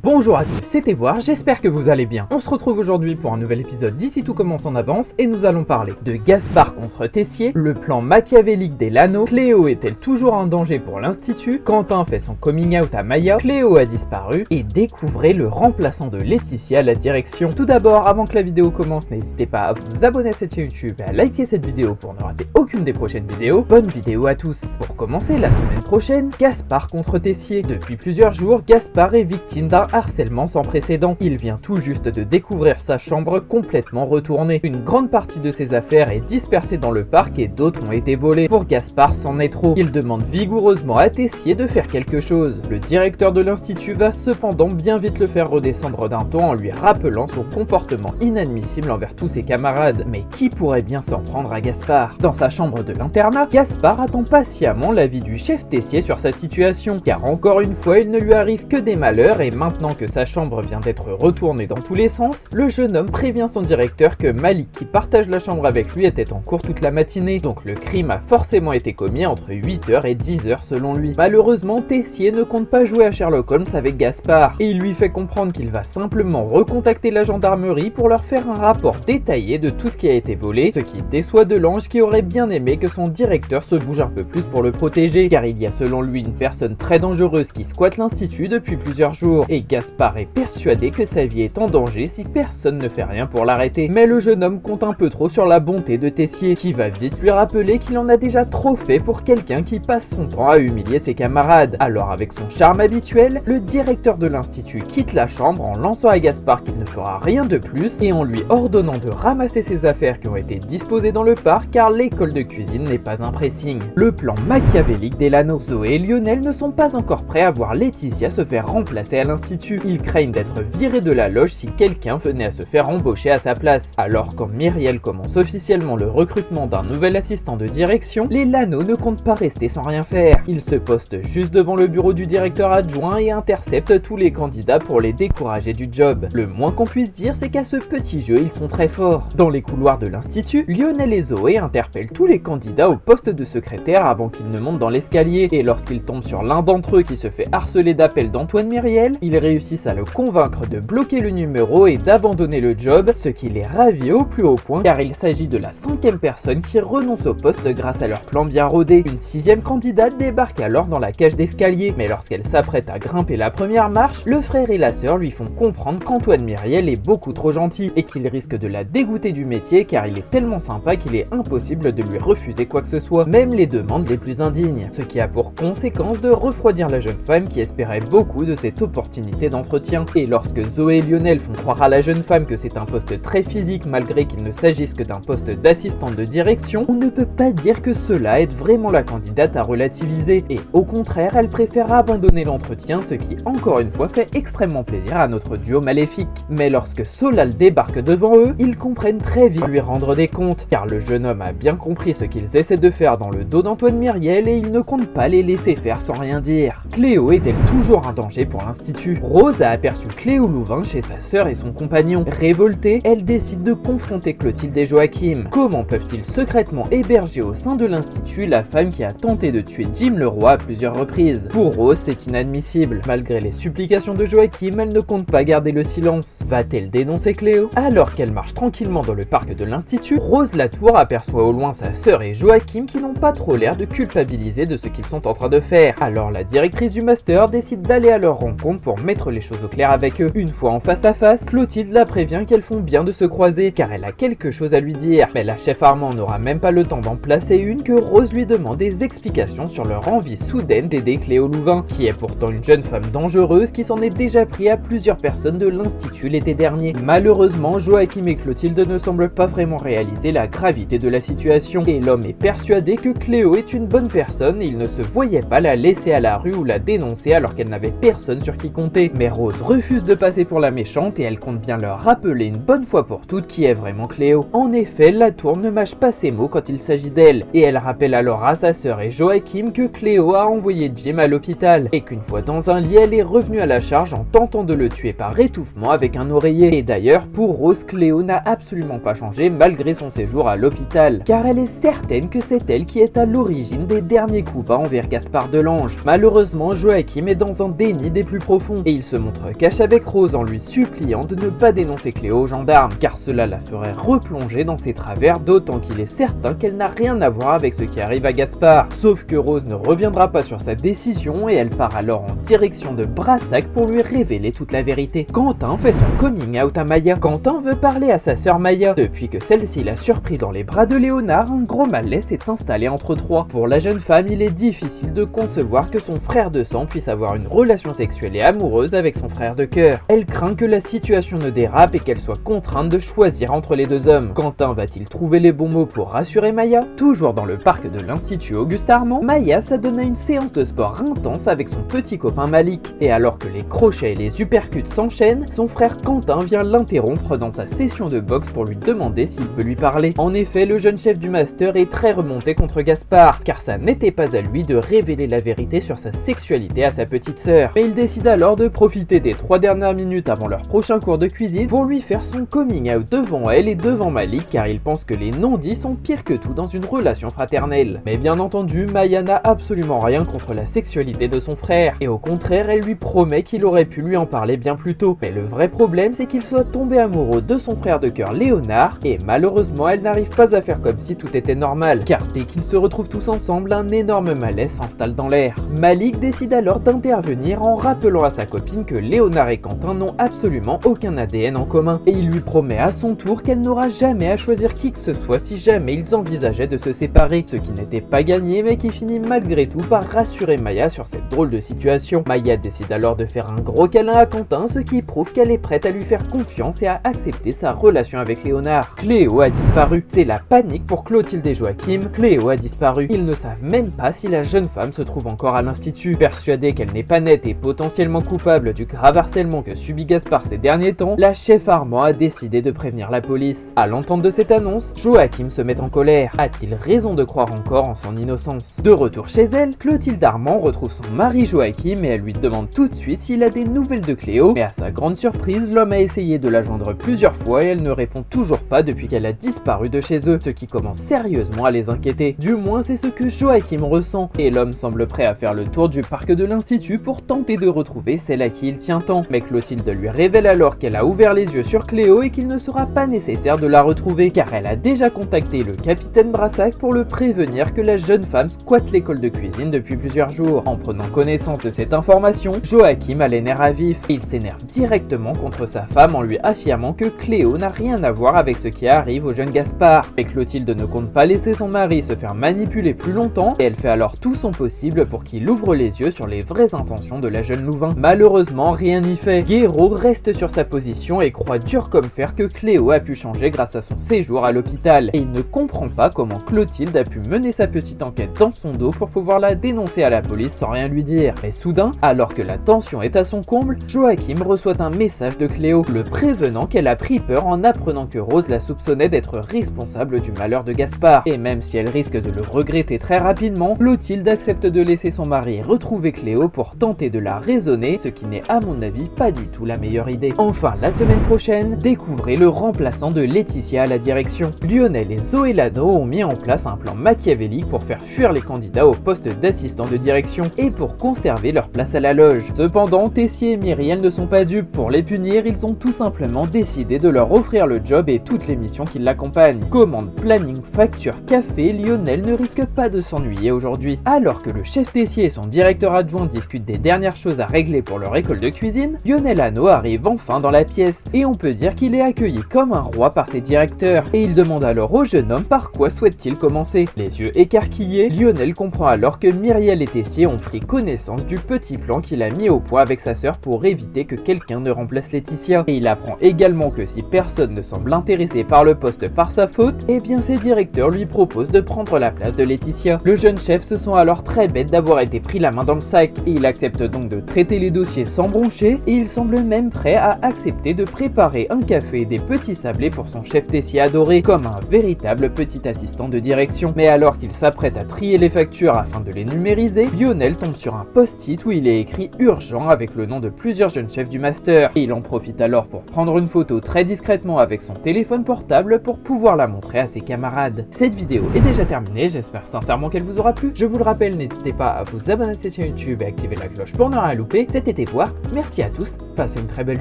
Bonjour à tous, c'était Voir, j'espère que vous allez bien. On se retrouve aujourd'hui pour un nouvel épisode d'Ici tout commence en avance et nous allons parler de Gaspard contre Tessier, le plan machiavélique des Lano, Cléo est-elle toujours un danger pour l'Institut, Quentin fait son coming out à Maya, Cléo a disparu et découvrez le remplaçant de Laetitia à la direction. Tout d'abord, avant que la vidéo commence, n'hésitez pas à vous abonner à cette chaîne YouTube et à liker cette vidéo pour ne rater aucune des prochaines vidéos. Bonne vidéo à tous. Pour commencer, la semaine prochaine, Gaspard contre Tessier. Depuis plusieurs jours, Gaspard est victime d'un harcèlement sans précédent. Il vient tout juste de découvrir sa chambre complètement retournée. Une grande partie de ses affaires est dispersée dans le parc et d'autres ont été volées. Pour Gaspard, c'en est trop. Il demande vigoureusement à Tessier de faire quelque chose. Le directeur de l'Institut va cependant bien vite le faire redescendre d'un ton en lui rappelant son comportement inadmissible envers tous ses camarades. Mais qui pourrait bien s'en prendre à Gaspard? Dans sa chambre de l'internat, Gaspard attend patiemment l'avis du chef Tessier sur sa situation, car encore une fois, il ne lui arrive que des malheurs et maintenant que sa chambre vient d'être retournée dans tous les sens, le jeune homme prévient son directeur que Malik, qui partage la chambre avec lui, était en cours toute la matinée, donc le crime a forcément été commis entre 8h et 10h selon lui. Malheureusement, Tessier ne compte pas jouer à Sherlock Holmes avec Gaspard, et il lui fait comprendre qu'il va simplement recontacter la gendarmerie pour leur faire un rapport détaillé de tout ce qui a été volé, ce qui déçoit Delange qui aurait bien aimé que son directeur se bouge un peu plus pour le protéger, car il y a selon lui une personne très dangereuse qui squatte l'Institut depuis plusieurs jours, et Gaspard est persuadé que sa vie est en danger si personne ne fait rien pour l'arrêter. Mais le jeune homme compte un peu trop sur la bonté de Tessier, qui va vite lui rappeler qu'il en a déjà trop fait pour quelqu'un qui passe son temps à humilier ses camarades. Alors avec son charme habituel, le directeur de l'Institut quitte la chambre en lançant à Gaspard qu'il ne fera rien de plus et en lui ordonnant de ramasser ses affaires qui ont été disposées dans le parc car l'école de cuisine n'est pas un pressing. Le plan machiavélique des Lano. Zoé et Lionel ne sont pas encore prêts à voir Laetitia se faire remplacer à l'Institut. Ils craignent d'être virés de la loge si quelqu'un venait à se faire embaucher à sa place. Alors quand Myriel commence officiellement le recrutement d'un nouvel assistant de direction, les Lano ne comptent pas rester sans rien faire. Ils se postent juste devant le bureau du directeur adjoint et interceptent tous les candidats pour les décourager du job. Le moins qu'on puisse dire, c'est qu'à ce petit jeu, ils sont très forts. Dans les couloirs de l'Institut, Lionel et Zoé interpellent tous les candidats au poste de secrétaire avant qu'ils ne montent dans l'escalier, et lorsqu'ils tombent sur l'un d'entre eux qui se fait harceler d'appels d'Antoine Myriel, ils réussissent à le convaincre de bloquer le numéro et d'abandonner le job, ce qui les ravit au plus haut point car il s'agit de la 5e personne qui renonce au poste grâce à leur plan bien rodé. Une 6e candidate débarque alors dans la cage d'escalier, mais lorsqu'elle s'apprête à grimper la première marche, le frère et la sœur lui font comprendre qu'Antoine Myriel est beaucoup trop gentil et qu'il risque de la dégoûter du métier car il est tellement sympa qu'il est impossible de lui refuser quoi que ce soit, même les demandes les plus indignes, ce qui a pour conséquence de refroidir la jeune femme qui espérait beaucoup de cette opportunité d'entretien. Et lorsque Zoé et Lionel font croire à la jeune femme que c'est un poste très physique malgré qu'il ne s'agisse que d'un poste d'assistante de direction, on ne peut pas dire que cela aide vraiment la candidate à relativiser, et au contraire elle préfère abandonner l'entretien, ce qui encore une fois fait extrêmement plaisir à notre duo maléfique. Mais lorsque Solal débarque devant eux, ils comprennent très vite lui rendre des comptes, car le jeune homme a bien compris ce qu'ils essaient de faire dans le dos d'Antoine Myriel et il ne compte pas les laisser faire sans rien dire. Cléo est-elle toujours un danger pour l'Institut? Rose a aperçu Cléo Louvain chez sa sœur et son compagnon. Révoltée, elle décide de confronter Clotilde et Joachim. Comment peuvent-ils secrètement héberger au sein de l'Institut la femme qui a tenté de tuer Jim Leroy à plusieurs reprises? Pour Rose, c'est inadmissible. Malgré les supplications de Joachim, elle ne compte pas garder le silence. Va-t-elle dénoncer Cléo? Alors qu'elle marche tranquillement dans le parc de l'Institut, Rose Latour aperçoit au loin sa sœur et Joachim qui n'ont pas trop l'air de culpabiliser de ce qu'ils sont en train de faire. Alors la directrice du master décide d'aller à leur rencontre pour mettre les choses au clair avec eux. Une fois en face à face, Clotilde la prévient qu'elles font bien de se croiser car elle a quelque chose à lui dire. Mais la chef Armand n'aura même pas le temps d'en placer une que Rose lui demande des explications sur leur envie soudaine d'aider Cléo Louvain, qui est pourtant une jeune femme dangereuse qui s'en est déjà pris à plusieurs personnes de l'Institut l'été dernier. Malheureusement, Joachim et Clotilde ne semblent pas vraiment réaliser la gravité de la situation et l'homme est persuadé que Cléo est une bonne personne et il ne se voyait pas la laisser à la rue ou la dénoncer alors qu'elle n'avait personne sur qui compter. Mais Rose refuse de passer pour la méchante et elle compte bien leur rappeler une bonne fois pour toutes qui est vraiment Cléo. En effet, Latour ne mâche pas ses mots quand il s'agit d'elle, et elle rappelle alors à sa sœur et Joachim que Cléo a envoyé Jim à l'hôpital, et qu'une fois dans un lit, elle est revenue à la charge en tentant de le tuer par étouffement avec un oreiller. Et d'ailleurs, pour Rose, Cléo n'a absolument pas changé malgré son séjour à l'hôpital, car elle est certaine que c'est elle qui est à l'origine des derniers coups bas envers Gaspard Delange. Malheureusement, Joachim est dans un déni des plus profonds, et il se montre cash avec Rose en lui suppliant de ne pas dénoncer Cléo aux gendarmes, car cela la ferait replonger dans ses travers, d'autant qu'il est certain qu'elle n'a rien à voir avec ce qui arrive à Gaspard. Sauf que Rose ne reviendra pas sur sa décision et elle part alors en direction de Brassac pour lui révéler toute la vérité. Quentin fait son coming out à Maya. Quentin veut parler à sa sœur Maya. Depuis que celle-ci l'a surpris dans les bras de Léonard, un gros malaise s'est installé entre eux trois. Pour la jeune femme, il est difficile de concevoir que son frère de sang puisse avoir une relation sexuelle et amoureuse avec son frère de cœur. Elle craint que la situation ne dérape et qu'elle soit contrainte de choisir entre les deux hommes. Quentin va-t-il trouver les bons mots pour rassurer Maya? Toujours dans le parc de l'Institut Auguste Armand, Maya s'adonne à une séance de sport intense avec son petit copain Malik. Et alors que les crochets et les uppercuts s'enchaînent, son frère Quentin vient l'interrompre dans sa session de boxe pour lui demander s'il peut lui parler. En effet, le jeune chef du master est très remonté contre Gaspard, car ça n'était pas à lui de révéler la vérité sur sa sexualité à sa petite sœur. Mais il décide alors de profiter des 3 dernières minutes avant leur prochain cours de cuisine pour lui faire son coming out devant elle et devant Malik, car il pense que les non-dits sont pires que tout dans une relation fraternelle. Mais bien entendu, Maya n'a absolument rien contre la sexualité de son frère, et au contraire, elle lui promet qu'il aurait pu lui en parler bien plus tôt. Mais le vrai problème, c'est qu'il soit tombé amoureux de son frère de cœur Léonard, et malheureusement, elle n'arrive pas à faire comme si tout était normal, car dès qu'ils se retrouvent tous ensemble, un énorme malaise s'installe dans l'air. Malik décide alors d'intervenir en rappelant à sa copine que Léonard et Quentin n'ont absolument aucun ADN en commun, et il lui promet à son tour qu'elle n'aura jamais à choisir qui que ce soit si jamais ils envisageaient de se séparer, ce qui n'était pas gagné mais qui finit malgré tout par rassurer Maya sur cette drôle de situation. Maya décide alors de faire un gros câlin à Quentin, ce qui prouve qu'elle est prête à lui faire confiance et à accepter sa relation avec Léonard. Cléo a disparu. C'est la panique pour Clotilde et Joachim. Cléo a disparu. Ils ne savent même pas si la jeune femme se trouve encore à l'institut. Persuadée qu'elle n'est pas nette et potentiellement coupable du grave harcèlement que subit Gaspard ces derniers temps, la chef Armand a décidé de prévenir la police. À l'entente de cette annonce, Joachim se met en colère. A-t-il raison de croire encore en son innocence? De retour chez elle, Clotilde Armand retrouve son mari Joachim et elle lui demande tout de suite s'il a des nouvelles de Cléo, mais à sa grande surprise, l'homme a essayé de la joindre plusieurs fois et elle ne répond toujours pas depuis qu'elle a disparu de chez eux, ce qui commence sérieusement à les inquiéter. Du moins, c'est ce que Joachim ressent, et l'homme semble prêt à faire le tour du parc de l'Institut pour tenter de retrouver celle à qui il tient tant. Mais Clotilde lui révèle alors qu'elle a ouvert les yeux sur Cléo et qu'il ne sera pas nécessaire de la retrouver, car elle a déjà contacté le capitaine Brassac pour le prévenir que la jeune femme squatte l'école de cuisine depuis plusieurs jours. En prenant connaissance de cette information, Joachim a les nerfs à vif. Il s'énerve directement contre sa femme en lui affirmant que Cléo n'a rien à voir avec ce qui arrive au jeune Gaspard. Mais Clotilde ne compte pas laisser son mari se faire manipuler plus longtemps et elle fait alors tout son possible pour qu'il ouvre les yeux sur les vraies intentions de la jeune Louvain. Malheureusement, rien n'y fait. Guéraud reste sur sa position et croit dur comme fer que Cléo a pu changer grâce à son séjour à l'hôpital. Et il ne comprend pas comment Clotilde a pu mener sa petite enquête dans son dos pour pouvoir la dénoncer à la police sans rien lui dire. Mais soudain, alors que la tension est à son comble, Joachim reçoit un message de Cléo, le prévenant qu'elle a pris peur en apprenant que Rose la soupçonnait d'être responsable du malheur de Gaspard. Et même si elle risque de le regretter très rapidement, Clotilde accepte de laisser son mari retrouver Cléo pour tenter de la raisonner, ce qui n'est à mon avis pas du tout la meilleure idée. Enfin, la semaine prochaine, découvrez le remplaçant de Laetitia à la direction. Lionel et Zoé Lano ont mis en place un plan machiavélique pour faire fuir les candidats au poste d'assistant de direction et pour conserver leur place à la loge. Cependant, Tessier et Myriel ne sont pas dupes. Pour les punir, ils ont tout simplement décidé de leur offrir le job et toutes les missions qui l'accompagnent. Commande, planning, facture, café, Lionel ne risque pas de s'ennuyer aujourd'hui. Alors que le chef Tessier et son directeur adjoint discutent des dernières choses à régler pour leur école de cuisine, Lionel Hano arrive enfin dans la pièce et on peut dire qu'il est accueilli comme un roi par ses directeurs. Et il demande alors au jeune homme par quoi souhaite-t-il commencer. Les yeux écarquillés, Lionel comprend alors que Myriel et Tessier ont pris connaissance du petit plan qu'il a mis au point avec sa sœur pour éviter que quelqu'un ne remplace Laetitia. Et il apprend également que si personne ne semble intéressé par le poste par sa faute, eh bien ses directeurs lui proposent de prendre la place de Laetitia. Le jeune chef se sent alors très bête d'avoir été pris la main dans le sac et il accepte donc de traiter les dossiers sans broncher et il semble même prêt à accepter de préparer un café et des petits sablés pour son chef Tessier adoré comme un véritable petit assistant de direction. Mais alors qu'il s'apprête à trier les factures afin de les numériser, Lionel tombe sur un post-it où il est écrit urgent avec le nom de plusieurs jeunes chefs du master et il en profite alors pour prendre une photo très discrètement avec son téléphone portable pour pouvoir la montrer à ses camarades. Cette vidéo est déjà terminée, j'espère sincèrement qu'elle vous aura plu. Je vous le rappelle, n'hésitez pas à vous abonner à cette chaîne YouTube et activer la cloche pour ne rien louper. C'était été voir. Merci à tous, passez une très belle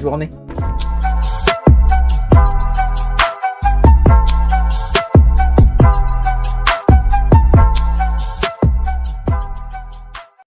journée.